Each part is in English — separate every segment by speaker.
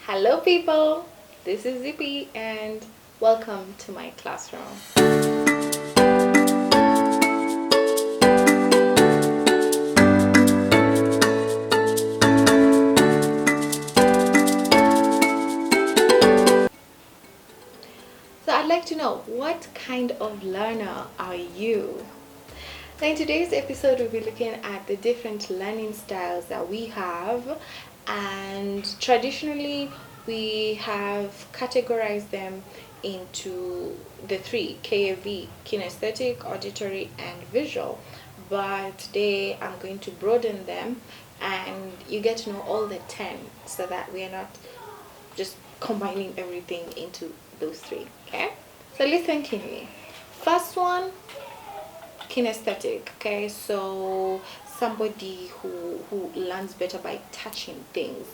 Speaker 1: Hello people, this is Zippy and welcome to my classroom. So I'd like to know, what kind of learner are you? Now in today's episode we'll be looking at the different learning styles that we have, and traditionally we have categorized them into the three: KAV, kinesthetic, auditory and visual. But today I'm going to broaden them and you get to know all the 10 so that we are not just combining everything into those three. Okay, so listen to me. First one, kinesthetic. Okay, so somebody who learns better by touching things.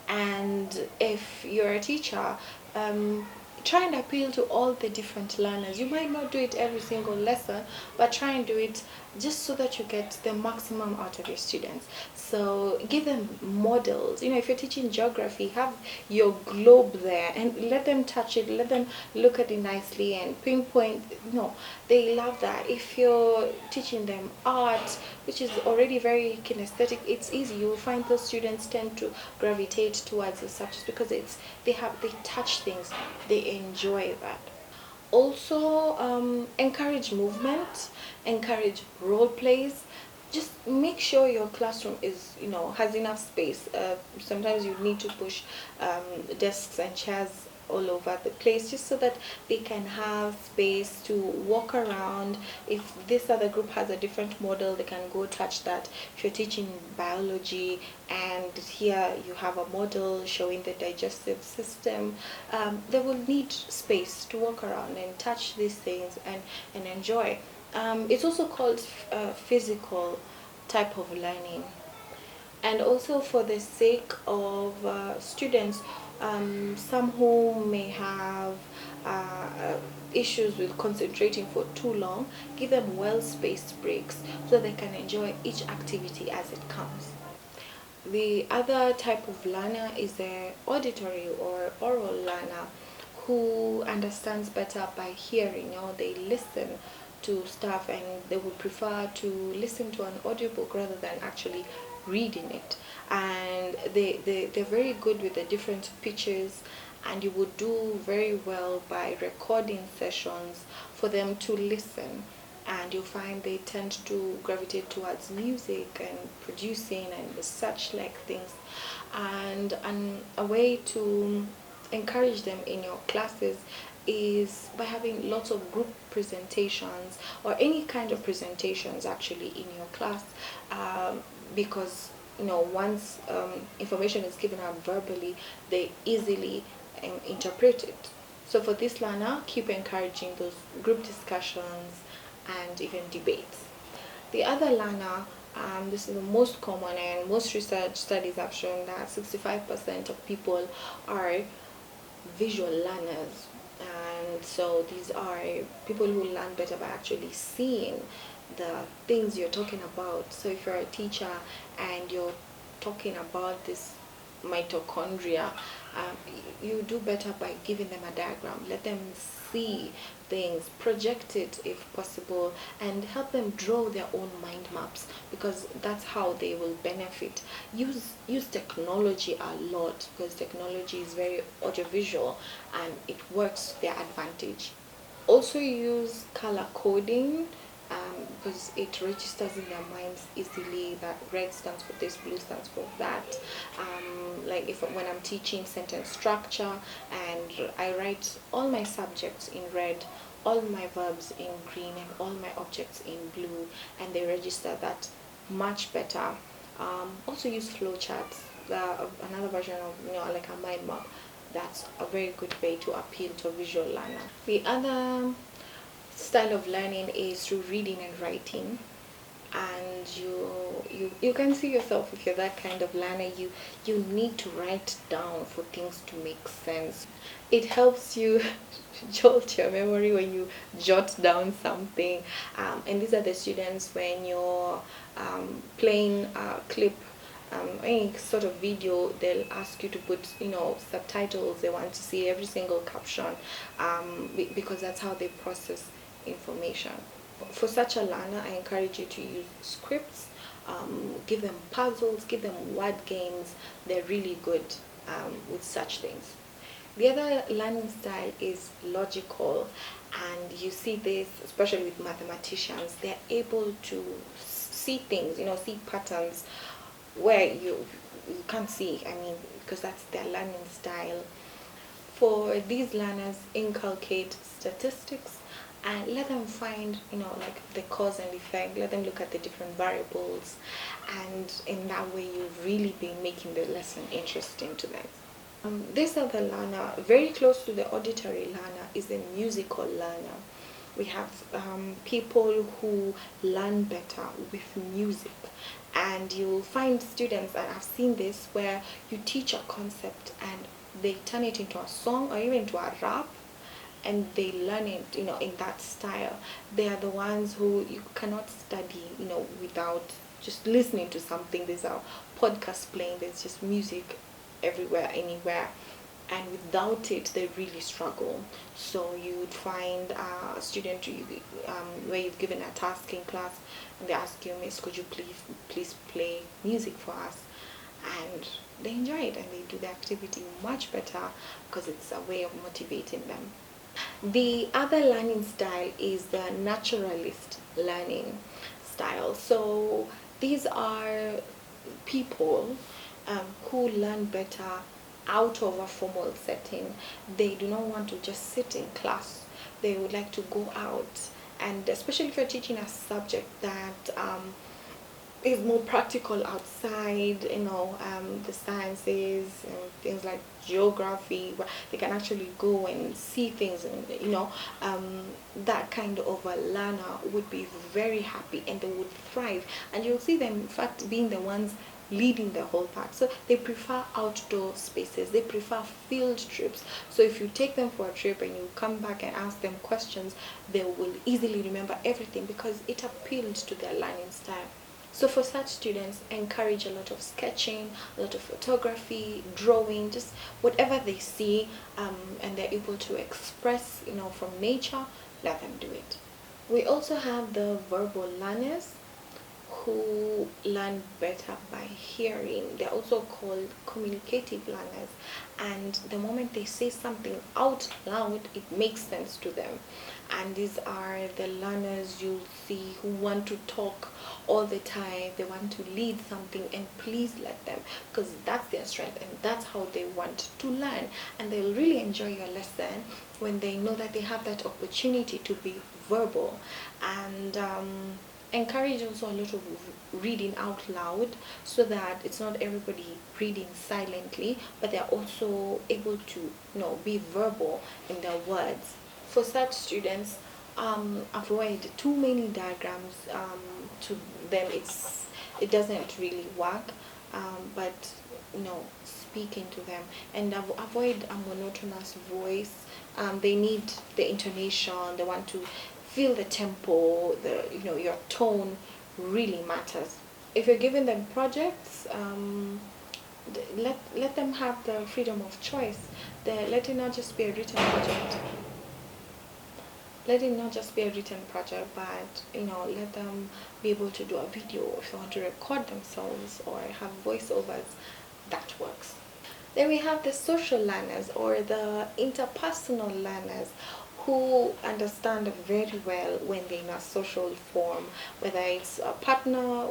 Speaker 1: And if you're a teacher, try and appeal to all the different learners. You might not do it every single lesson, but try and do it just so that you get the maximum out of your students. So give them models. If you're teaching geography, have your globe there and let them touch it, let them look at it nicely and pinpoint. They love that. If you're teaching them art, which is already very kinesthetic, it's easy. You'll find those students tend to gravitate towards the subjects because they touch things, they enjoy that. Also, encourage movement, encourage role plays. Just make sure your classroom is has enough space. Sometimes you need to push desks and chairs all over the place just so that they can have space to walk around. If this other group has a different model, they can go touch that. If you're teaching biology and here you have a model showing the digestive system, they will need space to walk around and touch these things and enjoy. It's also called physical type of learning. And also, for the sake of students, some who may have issues with concentrating for too long, give them well-spaced breaks so they can enjoy each activity as it comes. The other type of learner is the auditory or oral learner, who understands better by hearing. They listen to stuff and they would prefer to listen to an audiobook rather than actually reading it. And they're very good with the different pitches, and you would do very well by recording sessions for them to listen. And you'll find they tend to gravitate towards music and producing and such like things. And a way to encourage them in your classes is by having lots of group presentations or any kind of presentations actually in your class, because once information is given out verbally, they easily interpret it. So for this learner, keep encouraging those group discussions and even debates. The other learner, this is the most common, and most research studies have shown that 65% of people are visual learners. And so these are people who learn better by actually seeing the things you're talking about. So if you're a teacher and you're talking about this mitochondria, you do better by giving them a diagram. Let them see things, project it if possible, and help them draw their own mind maps, because that's how they will benefit. Use technology a lot, because technology is very audiovisual and it works to their advantage. Also use color coding, because it registers in their minds easily that red stands for this, blue stands for that. Like when I'm teaching sentence structure and I write all my subjects in red, all my verbs in green, and all my objects in blue, and they register that much better. Also use flowcharts, another version of like a mind map. That's a very good way to appeal to a visual learner. The other style of learning is through reading and writing, and you can see yourself. If you're that kind of learner, you need to write down for things to make sense. It helps you jolt your memory when you jot down something, and these are the students when you're playing a clip any sort of video, they'll ask you to put, subtitles. They want to see every single caption, because that's how they process information. For such a learner, I encourage you to use scripts, give them puzzles, give them word games. They're really good with such things. The other learning style is logical, and you see this especially with mathematicians. They're able to see things, see patterns where you can't see. I mean, because that's their learning style. For these learners, inculcate statistics and let them find, like the cause and effect. Let them look at the different variables, and in that way you really be making the lesson interesting to them. This other learner, very close to the auditory learner, is a musical learner. We have people who learn better with music, and you'll find students, and I've seen this, where you teach a concept and they turn it into a song or even into a rap, and they learn it, in that style. They are the ones who you cannot study, without just listening to something. There's a podcast playing, there's just music everywhere, anywhere, and without it they really struggle. So you would find a student where you've given a task in class and they ask you, Miss, could you please play music for us? And they enjoy it and they do the activity much better because it's a way of motivating them. The other learning style is the naturalist learning style. So these are people who learn better out of a formal setting. They do not want to just sit in class. They would like to go out, and especially if you're teaching a subject that is more practical outside, the sciences, things like geography, where they can actually go and see things, and that kind of a learner would be very happy and they would thrive, and you'll see them in fact being the ones leading the whole part. So they prefer outdoor spaces, they prefer field trips. So if you take them for a trip and you come back and ask them questions, they will easily remember everything because it appealed to their learning style. So for such students, encourage a lot of sketching, a lot of photography, drawing, just whatever they see, and they're able to express, from nature, let them do it. We also have the verbal learners who learn better by hearing. They're also called communicative learners, and the moment they say something out loud, it makes sense to them. And these are the learners you'll see who want to talk all the time. They want to lead something, and please let them, because that's their strength and that's how they want to learn. And they'll really enjoy your lesson when they know that they have that opportunity to be verbal. And encourage also a lot of reading out loud, so that it's not everybody reading silently, but they're also able to be verbal in their words. For such students, avoid too many diagrams. To them it doesn't really work, but speaking to them, and avoid a monotonous voice. They need the intonation, they want to feel the tempo, your tone really matters. If you're giving them projects, let them have the freedom of choice. Let it not just be a written project. Let it not just be a written project, but let them be able to do a video. If they want to record themselves or have voiceovers, that works. Then we have the social learners, or the interpersonal learners, who understand very well when they're in a social form, whether it's a partner,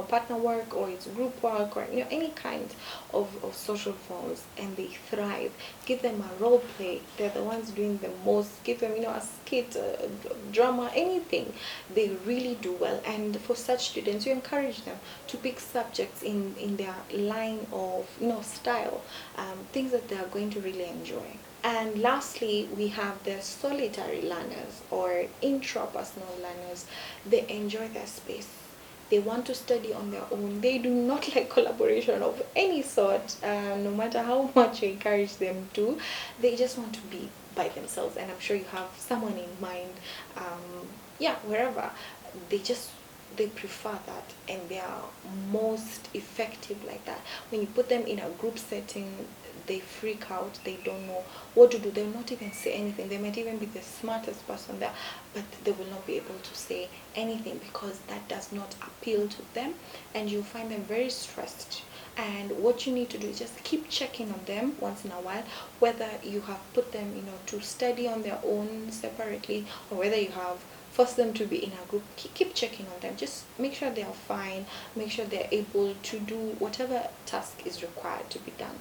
Speaker 1: partner work, or it's group work, or any kind of social forms, and they thrive. Give them a role play. They're the ones doing the most. Give them, a skit, drama, anything. They really do well. And for such students, you encourage them to pick subjects in their line of, style, things that they are going to really enjoy. And lastly, we have the solitary learners, or intrapersonal learners. They enjoy their space. They want to study on their own. They do not like collaboration of any sort, no matter how much you encourage them to. They just want to be by themselves. And I'm sure you have someone in mind, wherever. They just they prefer that, and they are most effective like that. When you put them in a group setting, they freak out, they don't know what to do, they'll not even say anything. They might even be the smartest person there, but they will not be able to say anything because that does not appeal to them, and you'll find them very stressed. And what you need to do is just keep checking on them once in a while, whether you have put them, to study on their own separately, or whether you have forced them to be in a group. Keep checking on them. Just make sure they are fine, make sure they're able to do whatever task is required to be done.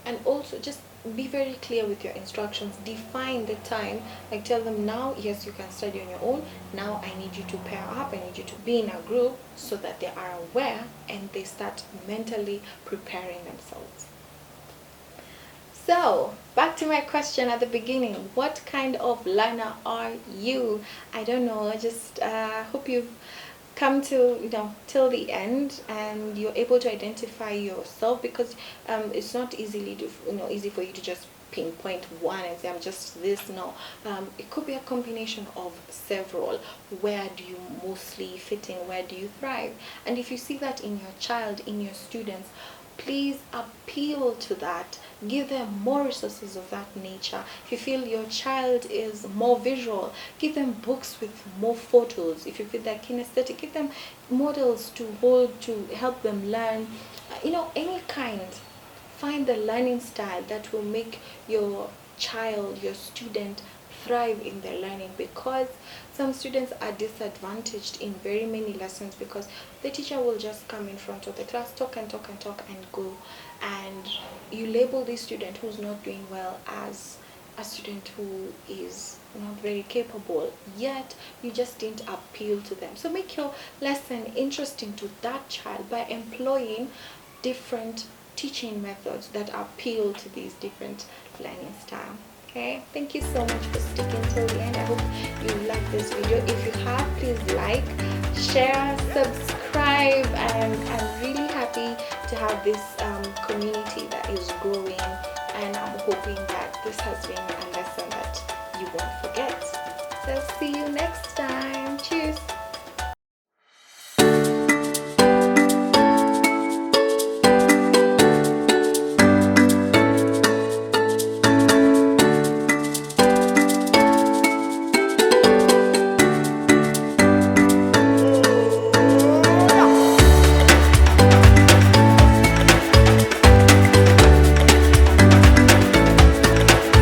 Speaker 1: And also just be very clear with your instructions. Define the time, like tell them, now yes, you can study on your own, now I need you to pair up, I need you to be in a group, so that they are aware and they start mentally preparing themselves. So back to my question at the beginning, what kind of learner are you? I don't know, I just hope you've come to till the end and you're able to identify yourself, because it's not easy for you to just pinpoint one and say I'm just this. No, it could be a combination of several. Where do you mostly fit in? Where do you thrive? And if you see that in your child, in your students, please appeal to that. Give them more resources of that nature. If you feel your child is more visual, give them books with more photos. If you feel they're kinesthetic, give them models to hold to help them learn. Any kind. Find the learning style that will make your child, your student, thrive in their learning, because some students are disadvantaged in very many lessons because the teacher will just come in front of the class, talk and talk and talk and go, and you label this student who's not doing well as a student who is not very capable, yet you just didn't appeal to them. So make your lesson interesting to that child by employing different teaching methods that appeal to these different learning styles. Okay, thank you so much for sticking till the end. I hope you like this video. If you have, please like, share, subscribe, and I'm really happy to have this community that is growing, and I'm hoping that this has been a lesson that you won't forget. So see you next